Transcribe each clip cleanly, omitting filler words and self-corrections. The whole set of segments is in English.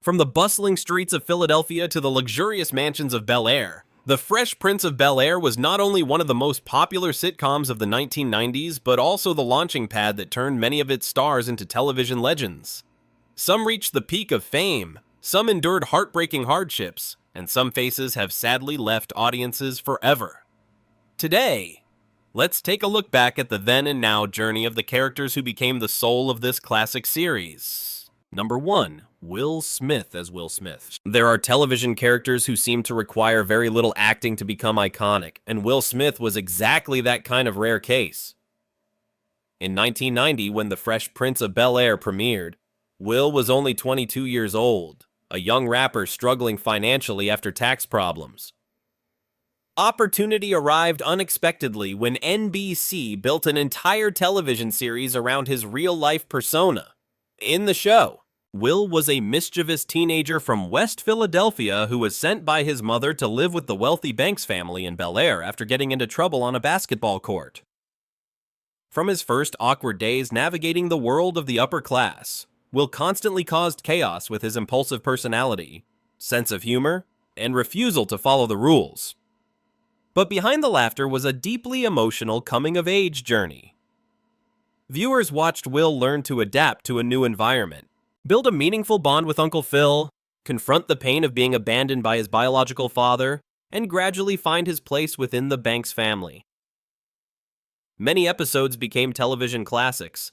From the bustling streets of Philadelphia to the luxurious mansions of Bel-Air, The Fresh Prince of Bel-Air was not only one of the most popular sitcoms of the 1990s, but also the launching pad that turned many of its stars into television legends. Some reached the peak of fame, some endured heartbreaking hardships, and some faces have sadly left audiences forever. Today, let's take a look back at the then and now journey of the characters who became the soul of this classic series. Number 1. Will Smith as Will Smith. There are television characters who seem to require very little acting to become iconic, and Will Smith was exactly that kind of rare case. In 1990, when The Fresh Prince of Bel-Air premiered, Will was only 22 years old, a young rapper struggling financially after tax problems. Opportunity arrived unexpectedly when NBC built an entire television series around his real-life persona. In the show, Will was a mischievous teenager from West Philadelphia who was sent by his mother to live with the wealthy Banks family in Bel-Air after getting into trouble on a basketball court. From his first awkward days navigating the world of the upper class, Will constantly caused chaos with his impulsive personality, sense of humor, and refusal to follow the rules. But behind the laughter was a deeply emotional coming-of-age journey. Viewers watched Will learn to adapt to a new environment, build a meaningful bond with Uncle Phil, confront the pain of being abandoned by his biological father, and gradually find his place within the Banks family. Many episodes became television classics,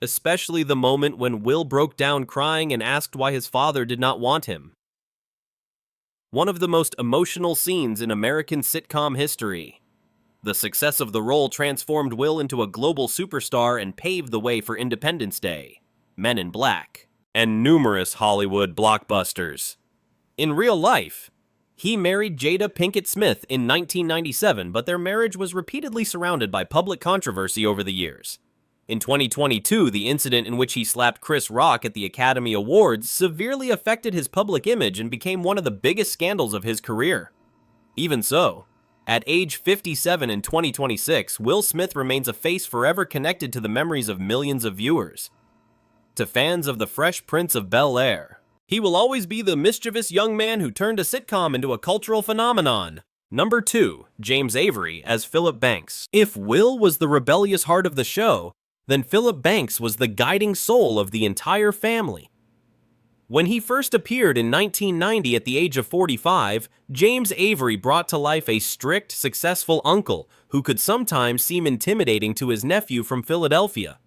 especially the moment when Will broke down crying and asked why his father did not want him. One of the most emotional scenes in American sitcom history. The success of the role transformed Will into a global superstar and paved the way for Independence Day, Men in Black, and numerous Hollywood blockbusters. In real life, he married Jada Pinkett Smith in 1997, but their marriage was repeatedly surrounded by public controversy over the years. In 2022, the incident in which he slapped Chris Rock at the Academy Awards severely affected his public image and became one of the biggest scandals of his career. Even so, at age 57 in 2026, Will Smith remains a face forever connected to the memories of millions of viewers. To fans of The Fresh Prince of Bel-Air, he will always be the mischievous young man who turned a sitcom into a cultural phenomenon. Number 2. James Avery as Philip Banks. If Will was the rebellious heart of the show, then Philip Banks was the guiding soul of the entire family. When he first appeared in 1990 at the age of 45, James Avery brought to life a strict, successful uncle who could sometimes seem intimidating to his nephew from Philadelphia.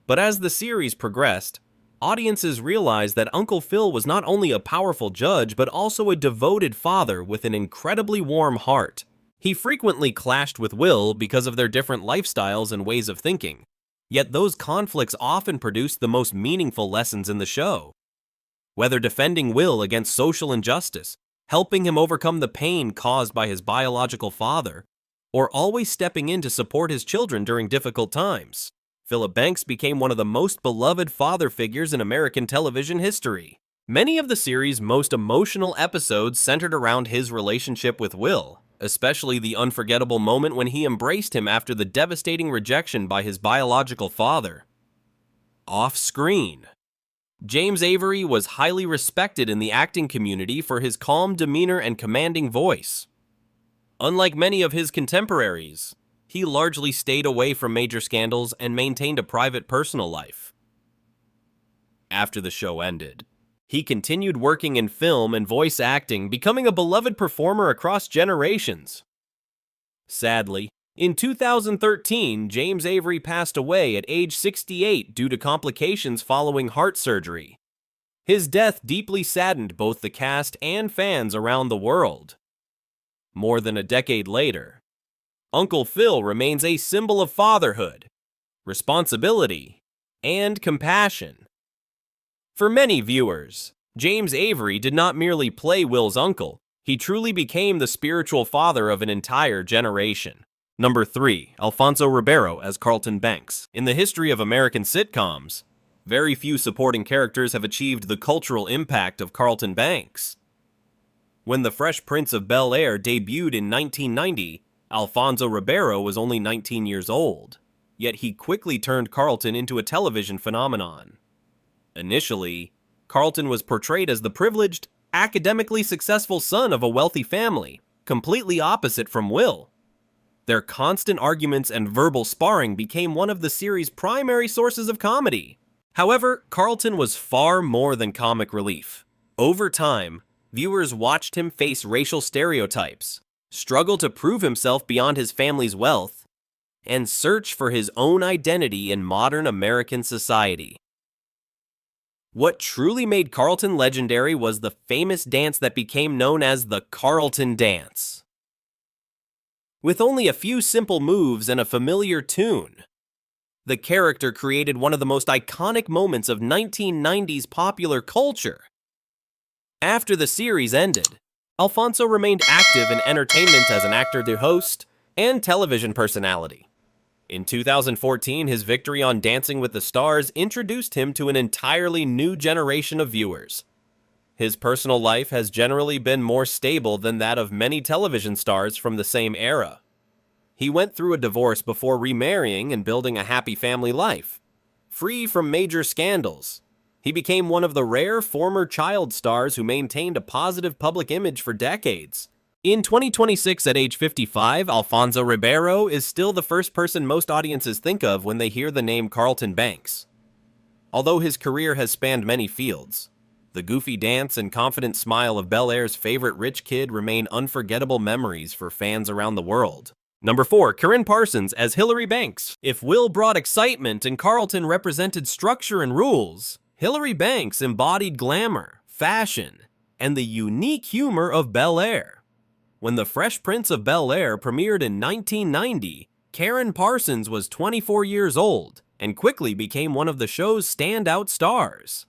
But as the series progressed, audiences realized that Uncle Phil was not only a powerful judge but also a devoted father with an incredibly warm heart. He frequently clashed with Will because of their different lifestyles and ways of thinking, yet those conflicts often produced the most meaningful lessons in the show. Whether defending Will against social injustice, helping him overcome the pain caused by his biological father, or always stepping in to support his children during difficult times, Philip Banks became one of the most beloved father figures in American television history. Many of the series' most emotional episodes centered around his relationship with Will, especially the unforgettable moment when he embraced him after the devastating rejection by his biological father. Off-screen, James Avery was highly respected in the acting community for his calm demeanor and commanding voice. Unlike many of his contemporaries, he largely stayed away from major scandals and maintained a private personal life. After the show ended, he continued working in film and voice acting, becoming a beloved performer across generations. Sadly, in 2013, James Avery passed away at age 68 due to complications following heart surgery. His death deeply saddened both the cast and fans around the world. More than a decade later, Uncle Phil remains a symbol of fatherhood, responsibility, and compassion. For many viewers, James Avery did not merely play Will's uncle, he truly became the spiritual father of an entire generation. Number 3. Alfonso Ribeiro as Carlton Banks. In the history of American sitcoms, very few supporting characters have achieved the cultural impact of Carlton Banks. When The Fresh Prince of Bel-Air debuted in 1990, Alfonso Ribeiro was only 19 years old, yet he quickly turned Carlton into a television phenomenon. Initially, Carlton was portrayed as the privileged, academically successful son of a wealthy family, completely opposite from Will. Their constant arguments and verbal sparring became one of the series' primary sources of comedy. However, Carlton was far more than comic relief. Over time, viewers watched him face racial stereotypes, struggle to prove himself beyond his family's wealth, and search for his own identity in modern American society. What truly made Carlton legendary was the famous dance that became known as the Carlton Dance. With only a few simple moves and a familiar tune, the character created one of the most iconic moments of 1990s popular culture. After the series ended, Alfonso remained active in entertainment as an actor, host, and television personality. In 2014, his victory on Dancing with the Stars introduced him to an entirely new generation of viewers. His personal life has generally been more stable than that of many television stars from the same era. He went through a divorce before remarrying and building a happy family life. Free from major scandals, he became one of the rare former child stars who maintained a positive public image for decades. In 2026, at age 55, Alfonso Ribeiro is still the first person most audiences think of when they hear the name Carlton Banks. Although his career has spanned many fields, the goofy dance and confident smile of Bel-Air's favorite rich kid remain unforgettable memories for fans around the world. Number 4, Karyn Parsons as Hilary Banks. If Will brought excitement and Carlton represented structure and rules, Hilary Banks embodied glamour, fashion, and the unique humor of Bel-Air. When The Fresh Prince of Bel-Air premiered in 1990, Karyn Parsons was 24 years old and quickly became one of the show's standout stars.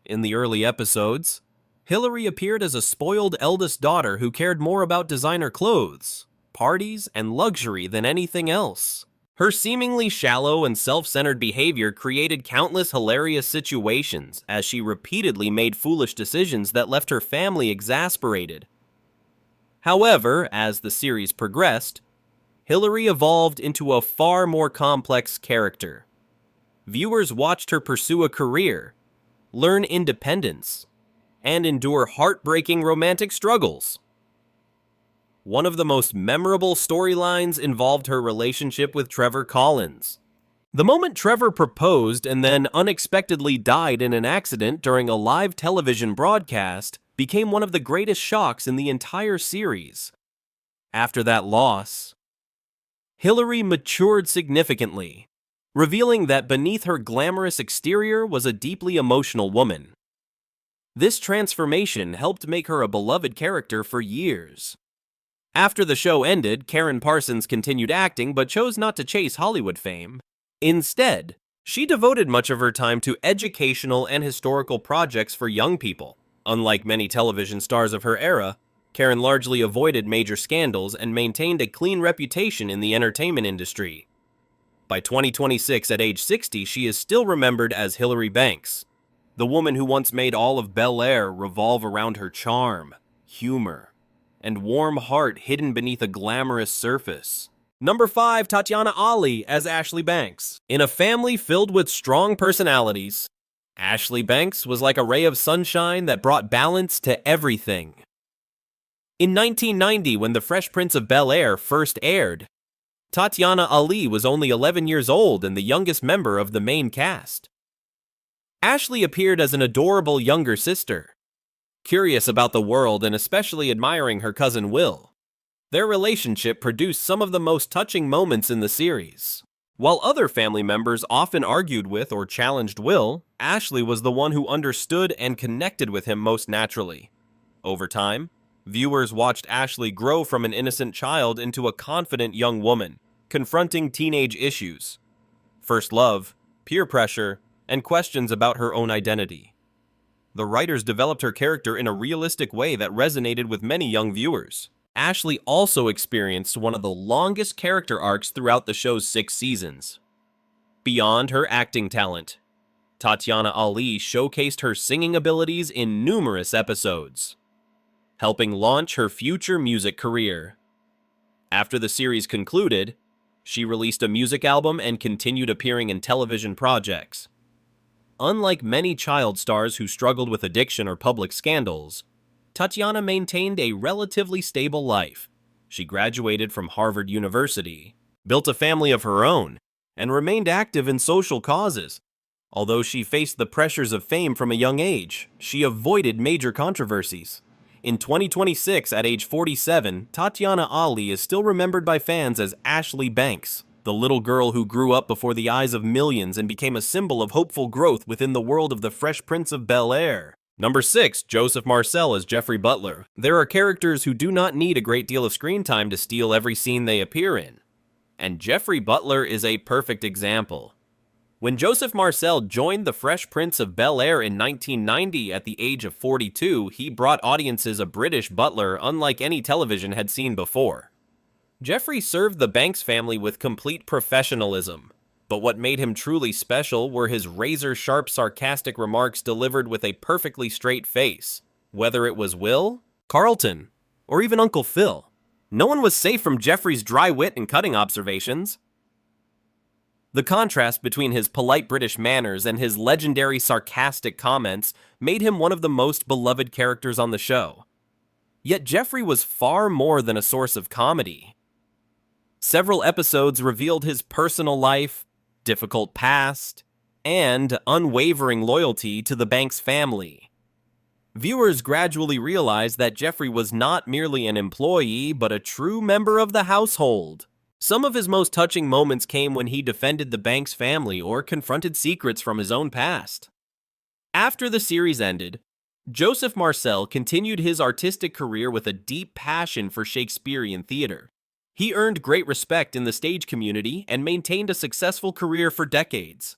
In the early episodes, Hilary appeared as a spoiled eldest daughter who cared more about designer clothes, parties, and luxury than anything else. Her seemingly shallow and self-centered behavior created countless hilarious situations as she repeatedly made foolish decisions that left her family exasperated. However, as the series progressed, Hilary evolved into a far more complex character. Viewers watched her pursue a career, learn independence, and endure heartbreaking romantic struggles. One of the most memorable storylines involved her relationship with Trevor Collins. The moment Trevor proposed and then unexpectedly died in an accident during a live television broadcast became one of the greatest shocks in the entire series. After that loss, Hilary matured significantly, revealing that beneath her glamorous exterior was a deeply emotional woman. This transformation helped make her a beloved character for years. After the show ended, Karyn Parsons continued acting but chose not to chase Hollywood fame. Instead, she devoted much of her time to educational and historical projects for young people. Unlike many television stars of her era, Karyn largely avoided major scandals and maintained a clean reputation in the entertainment industry. By 2026, at age 60, she is still remembered as Hilary Banks, the woman who once made all of Bel-Air revolve around her charm, humor, and warm heart hidden beneath a glamorous surface. Number 5, Tatyana Ali as Ashley Banks. In a family filled with strong personalities, Ashley Banks was like a ray of sunshine that brought balance to everything. In 1990, when The Fresh Prince of Bel-Air first aired, Tatyana Ali was only 11 years old and the youngest member of the main cast. Ashley appeared as an adorable younger sister, curious about the world and especially admiring her cousin Will. Their relationship produced some of the most touching moments in the series. While other family members often argued with or challenged Will, Ashley was the one who understood and connected with him most naturally. Over time, viewers watched Ashley grow from an innocent child into a confident young woman, confronting teenage issues, first love, peer pressure, and questions about her own identity. The writers developed her character in a realistic way that resonated with many young viewers. Ashley also experienced one of the longest character arcs throughout the show's 6 seasons. Beyond her acting talent, Tatyana Ali showcased her singing abilities in numerous episodes, helping launch her future music career. After the series concluded, she released a music album and continued appearing in television projects. Unlike many child stars who struggled with addiction or public scandals, Tatyana maintained a relatively stable life. She graduated from Harvard University, built a family of her own, and remained active in social causes. Although she faced the pressures of fame from a young age, she avoided major controversies. In 2026, at age 47, Tatyana Ali is still remembered by fans as Ashley Banks, the little girl who grew up before the eyes of millions and became a symbol of hopeful growth within the world of the Fresh Prince of Bel-Air. Number 6. Joseph Marcell as Geoffrey Butler. There are characters who do not need a great deal of screen time to steal every scene they appear in, and Geoffrey Butler is a perfect example. When Joseph Marcell joined the Fresh Prince of Bel-Air in 1990 at the age of 42, he brought audiences a British butler unlike any television had seen before. Geoffrey served the Banks family with complete professionalism, but what made him truly special were his razor-sharp sarcastic remarks delivered with a perfectly straight face. Whether it was Will, Carlton, or even Uncle Phil, no one was safe from Geoffrey's dry wit and cutting observations. The contrast between his polite British manners and his legendary sarcastic comments made him one of the most beloved characters on the show. Yet Geoffrey was far more than a source of comedy. Several episodes revealed his personal life, difficult past, and unwavering loyalty to the Banks family. Viewers gradually realized that Geoffrey was not merely an employee, but a true member of the household. Some of his most touching moments came when he defended the Banks family or confronted secrets from his own past. After the series ended, Joseph Marcell continued his artistic career with a deep passion for Shakespearean theater. He earned great respect in the stage community and maintained a successful career for decades.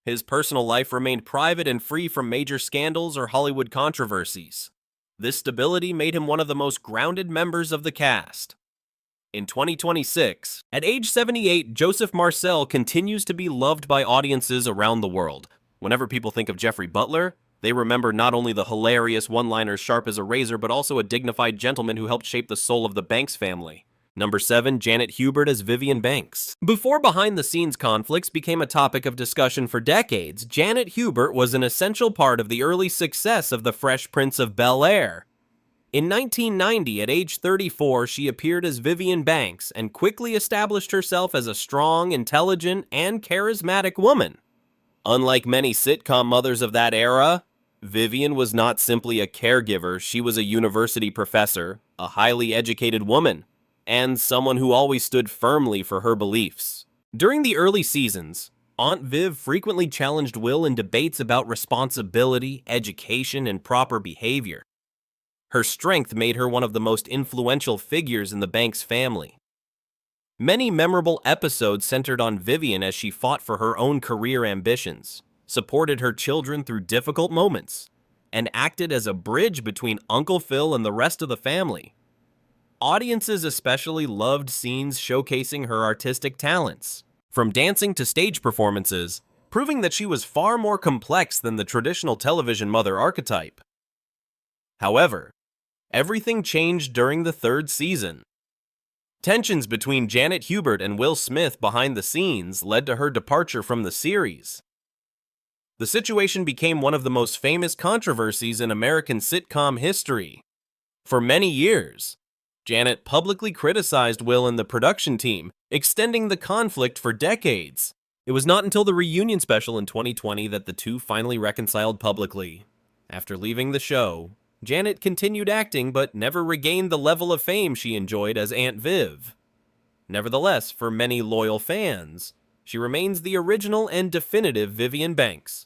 His personal life remained private and free from major scandals or Hollywood controversies. This stability made him one of the most grounded members of the cast. In 2026, at age 78, Joseph Marcell continues to be loved by audiences around the world. Whenever people think of Geoffrey Butler, they remember not only the hilarious one-liners sharp as a razor, but also a dignified gentleman who helped shape the soul of the Banks family. Number 7. Janet Hubert as Vivian Banks. Before behind-the-scenes conflicts became a topic of discussion for decades, Janet Hubert was an essential part of the early success of the Fresh Prince of Bel-Air. In 1990, at age 34, she appeared as Vivian Banks and quickly established herself as a strong, intelligent, and charismatic woman. Unlike many sitcom mothers of that era, Vivian was not simply a caregiver, she was a university professor, a highly educated woman, and someone who always stood firmly for her beliefs. During the early seasons, Aunt Viv frequently challenged Will in debates about responsibility, education, and proper behavior. Her strength made her one of the most influential figures in the Banks family. Many memorable episodes centered on Vivian as she fought for her own career ambitions, supported her children through difficult moments, and acted as a bridge between Uncle Phil and the rest of the family. Audiences especially loved scenes showcasing her artistic talents, from dancing to stage performances, proving that she was far more complex than the traditional television mother archetype. However, everything changed during the third season. Tensions between Janet Hubert and Will Smith behind the scenes led to her departure from the series. The situation became one of the most famous controversies in American sitcom history. For many years, Janet publicly criticized Will and the production team, extending the conflict for decades. It was not until the reunion special in 2020 that the two finally reconciled publicly. After leaving the show, Janet continued acting but never regained the level of fame she enjoyed as Aunt Viv. Nevertheless, for many loyal fans, she remains the original and definitive Vivian Banks.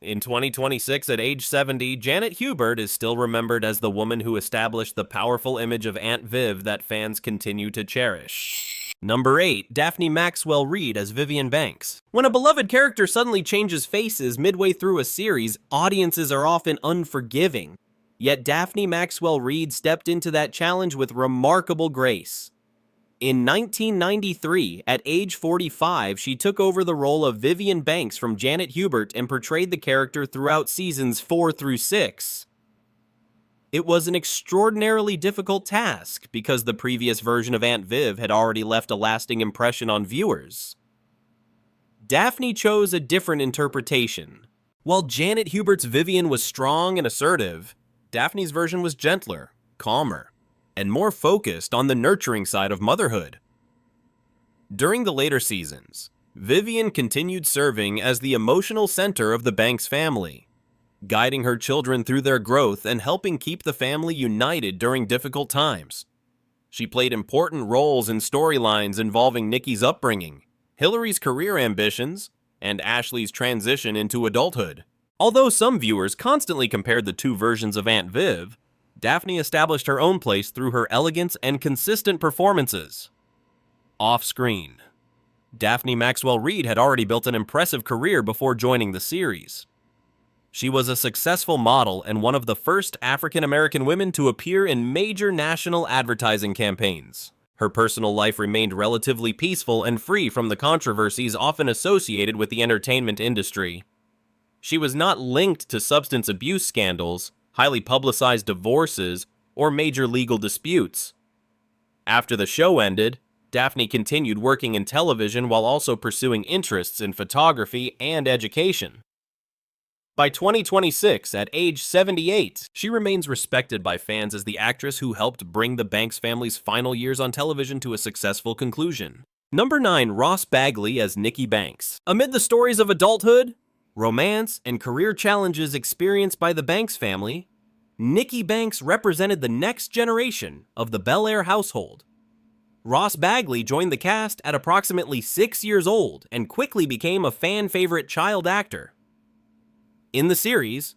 In 2026, at age 70, Janet Hubert is still remembered as the woman who established the powerful image of Aunt Viv that fans continue to cherish. Number 8. Daphne Maxwell Reid as Vivian Banks. When a beloved character suddenly changes faces midway through a series, audiences are often unforgiving. Yet Daphne Maxwell Reid stepped into that challenge with remarkable grace. In 1993, at age 45, she took over the role of Vivian Banks from Janet Hubert and portrayed the character throughout seasons 4 through 6. It was an extraordinarily difficult task because the previous version of Aunt Viv had already left a lasting impression on viewers. Daphne chose a different interpretation. While Janet Hubert's Vivian was strong and assertive, Daphne's version was gentler, calmer, and more focused on the nurturing side of motherhood. During the later seasons, Vivian continued serving as the emotional center of the Banks family, guiding her children through their growth and helping keep the family united during difficult times. She played important roles in storylines involving Nicky's upbringing, Hilary's career ambitions, and Ashley's transition into adulthood. Although some viewers constantly compared the two versions of Aunt Viv, Daphne established her own place through her elegance and consistent performances. Off-screen, Daphne Maxwell Reid had already built an impressive career before joining the series. She was a successful model and one of the first African-American women to appear in major national advertising campaigns. Her personal life remained relatively peaceful and free from the controversies often associated with the entertainment industry. She was not linked to substance abuse scandals, highly publicized divorces, or major legal disputes. After the show ended, Daphne continued working in television while also pursuing interests in photography and education. By 2026, at age 78, she remains respected by fans as the actress who helped bring the Banks family's final years on television to a successful conclusion. Number 9. Ross Bagley as Nicky Banks. Amid the stories of adulthood, romance, and career challenges experienced by the Banks family, Nicky Banks represented the next generation of the Bel-Air household. Ross Bagley joined the cast at approximately 6 years old and quickly became a fan-favorite child actor. In the series,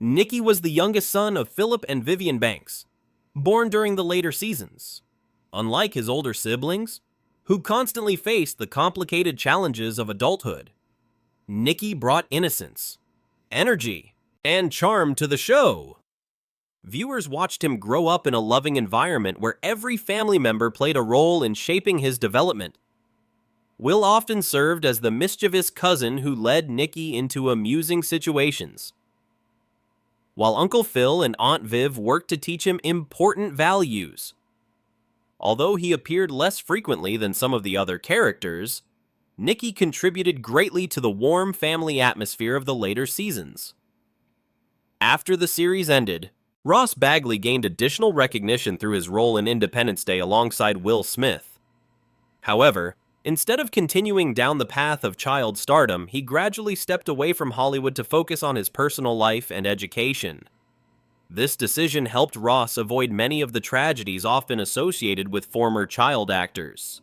Nicky was the youngest son of Philip and Vivian Banks, born during the later seasons. Unlike his older siblings, who constantly faced the complicated challenges of adulthood, Nicky brought innocence, energy, and charm to the show. Viewers watched him grow up in a loving environment where every family member played a role in shaping his development. Will often served as the mischievous cousin who led Nicky into amusing situations, while Uncle Phil and Aunt Viv worked to teach him important values. Although he appeared less frequently than some of the other characters, Nicky contributed greatly to the warm family atmosphere of the later seasons. After the series ended, Ross Bagley gained additional recognition through his role in Independence Day alongside Will Smith. However, instead of continuing down the path of child stardom, he gradually stepped away from Hollywood to focus on his personal life and education. This decision helped Ross avoid many of the tragedies often associated with former child actors.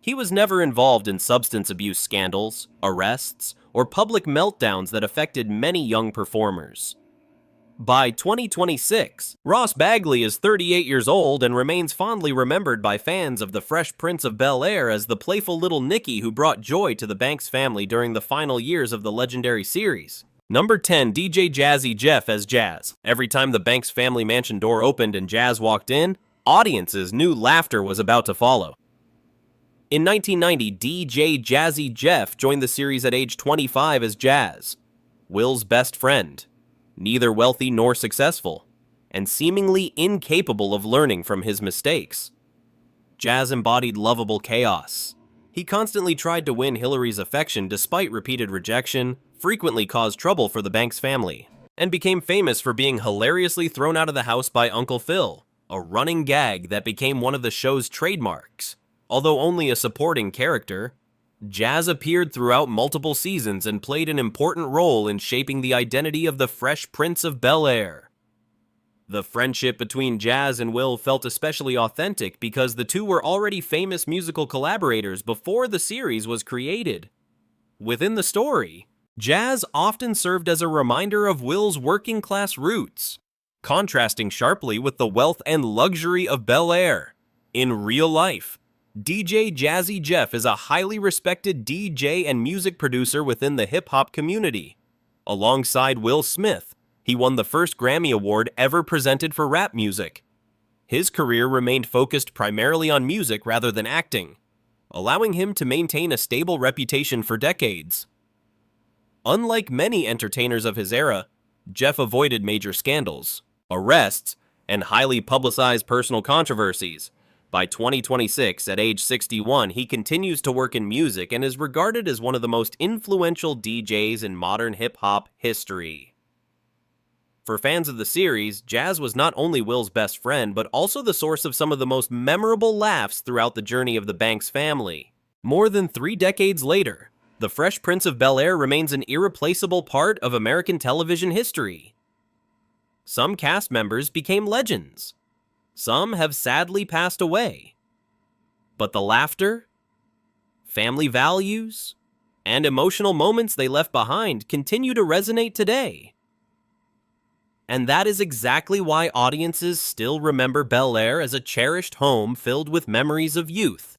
He was never involved in substance abuse scandals, arrests, or public meltdowns that affected many young performers. By 2026, Ross Bagley is 38 years old and remains fondly remembered by fans of the Fresh Prince of Bel-Air as the playful little Nicky who brought joy to the Banks family during the final years of the legendary series. Number 10. DJ Jazzy Jeff as Jazz. Every time the Banks family mansion door opened and Jazz walked in, audiences knew laughter was about to follow. In 1990, DJ Jazzy Jeff joined the series at age 25 as Jazz, Will's best friend, neither wealthy nor successful, and seemingly incapable of learning from his mistakes. Jazz embodied lovable chaos. He constantly tried to win Hilary's affection despite repeated rejection, frequently caused trouble for the Banks family, and became famous for being hilariously thrown out of the house by Uncle Phil, a running gag that became one of the show's trademarks. Although only a supporting character, Jazz appeared throughout multiple seasons and played an important role in shaping the identity of the Fresh Prince of Bel-Air. The friendship between Jazz and Will felt especially authentic because the two were already famous musical collaborators before the series was created. Within the story, Jazz often served as a reminder of Will's working-class roots, contrasting sharply with the wealth and luxury of Bel-Air. In real life, DJ Jazzy Jeff is a highly respected DJ and music producer within the hip-hop community. Alongside Will Smith, he won the first Grammy Award ever presented for rap music. His career remained focused primarily on music rather than acting, allowing him to maintain a stable reputation for decades. Unlike many entertainers of his era, Jeff avoided major scandals, arrests, and highly publicized personal controversies, By 2026, at age 61, he continues to work in music and is regarded as one of the most influential DJs in modern hip-hop history. For fans of the series, Jazz was not only Will's best friend, but also the source of some of the most memorable laughs throughout the journey of the Banks family. More than 3 decades later, The Fresh Prince of Bel-Air remains an irreplaceable part of American television history. Some cast members became legends. Some have sadly passed away. But the laughter, family values, and emotional moments they left behind continue to resonate today. And that is exactly why audiences still remember Bel-Air as a cherished home filled with memories of youth,